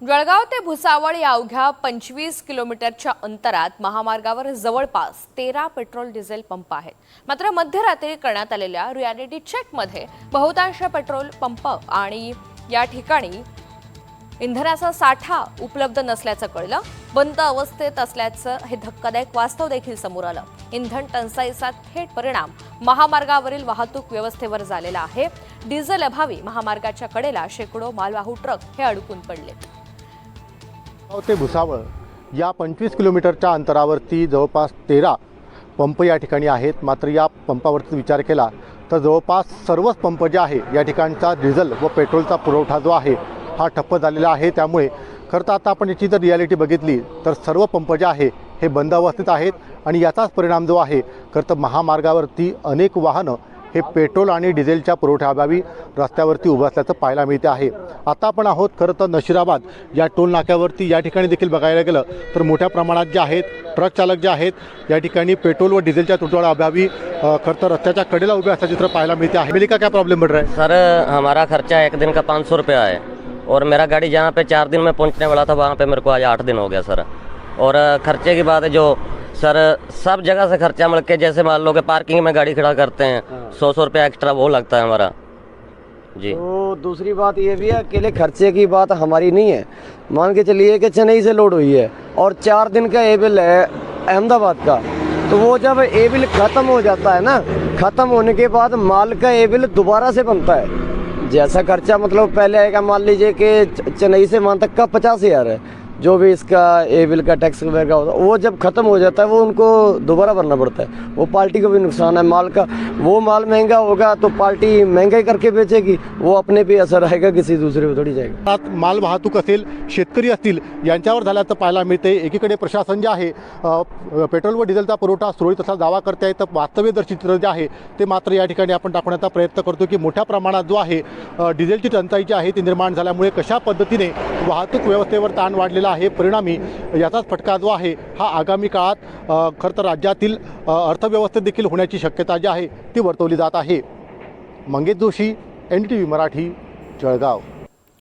जळगाव ते भुसावळ या अवघ्या 25 किलोमीटरच्या अंतरात महामार्गावर जवळपास 13 पेट्रोल डिझेल पंप आहेत। मात्र मध्यरात्री करण्यात आलेल्या रियालिटी चेकमध्ये बहुतांश पेट्रोल पंप आणि या ठिकाणी इंधनाचा साठा उपलब्ध नसल्याचं कळलं। बंद अवस्थेत असल्याचं हे धक्कादायक वास्तव देखील समोर आलं। इंधन टंचाईचा थेट परिणाम महामार्गावरील वाहतूक व्यवस्थेवर झालेला आहे। डिझेल अभावी महामार्गाच्या कडेला शेकडो मालवाहू ट्रक हे अडकून पडलेत। ते भुसावळ या 25 किलोमीटरच्या अंतरावरती जवळपास 13 पंप या ठिकाणी आहेत। मात्र या पंपावरती विचार केला तर जवळपास सर्वच पंप जे आहे या ठिकाणचा डिझेल व पेट्रोलचा पुरवठा जो आहे हा ठप्प झालेला आहे। त्यामुळे खरं तर आता आपण याची जर रियालिटी बघितली तर सर्व पंप जे आहे हे बंद अवस्थेत आहेत आणि याचाच परिणाम जो आहे खरं तर महामार्गावरती अनेक वाहनं हे पेट्रोल आणि डिझेलच्या पुरवठ्याअभावी रस्त्यावरती उभं असल्याचं पाहायला मिळते आहे। आता आपण आहोत खरं तर नशिराबाद या टोल नाक्यावरती। या ठिकाणी देखील बघायला गेलं तर मोठ्या प्रमाणात जे आहेत ट्रक चालक जे आहेत या ठिकाणी पेट्रोल व डिझेलच्या तुटवड्याअभावी खरं तर रस्त्याच्या कडेला उभे असल्याचे चित्र पाहायला मिळते आहे। मिली का क्या प्रॉब्लम बढ़ रहा है? सर हमारा खर्चा एक दिन का 500 रुपया है और मेरा गाड़ी जहाँ पे 4 दिन में पहुँचने वाला था वहाँ पे मेरे को आज 8 दिन हो गया सर। और खर्चे की बात है जो सर सब जगह से खर्चा मिल के जैसे मान लो कि पार्किंग में गाड़ी खड़ा करते हैं 100 रुपया एक्स्ट्रा वो लगता है हमारा जी। तो दूसरी बात ये भी है, अकेले खर्चे की बात हमारी नहीं है। मान के चलिए कि चेन्नई से लोड हुई है और 4 दिन का ए बिल है अहमदाबाद का, तो वो जब ए बिल ख़त्म हो जाता है ना, ख़त्म होने के बाद माल का ए बिल दोबारा से बनता है। जैसा खर्चा मतलब पहले आएगा, मान लीजिए कि चेन्नई से मान तक का 50,000 है जो भी इसका ए बिल का टैक्स वगैरह का होता है, वो जब ख़त्म हो जाता है वो उनको दोबारा भरना पड़ता है। वो पार्टी को भी नुकसान है माल का। वो माल महंगा होगा तो पार्टी महंगाई करके बेचेगी, वो अपने पे असर आएगा, किसी दूसरे पे थोड़ी जाएगा। माल वाहतूक असेल, शेतकरी असतील यांच्यावर झाल्याचं पाहायला मिळते। एकीकडे प्रशासन जे आहे पेट्रोल व डिझेलचा पुरवठा सुरळीत असा दावा करते आहे, तर वास्तव्यदर्शी चित्र जे आहे ते मात्र या ठिकाणी आपण दाखवण्याचा प्रयत्न करतो की मोठ्या प्रमाणात जो आहे डिझेलची टंचाई जी आहे ती निर्माण झाल्यामुळे कशा पद्धतीने वाहतूक व्यवस्थेवर ताण वाढलेला आहे। परिणामी याचाच फटका जो आहे हा आगामी काळात खरं तर राज्यातील अर्थव्यवस्थेत देखील होण्याची शक्यता जी आहे ती वर्तवली जात आहे। मंगेश जोशी, NDTV मराठी, जळगाव।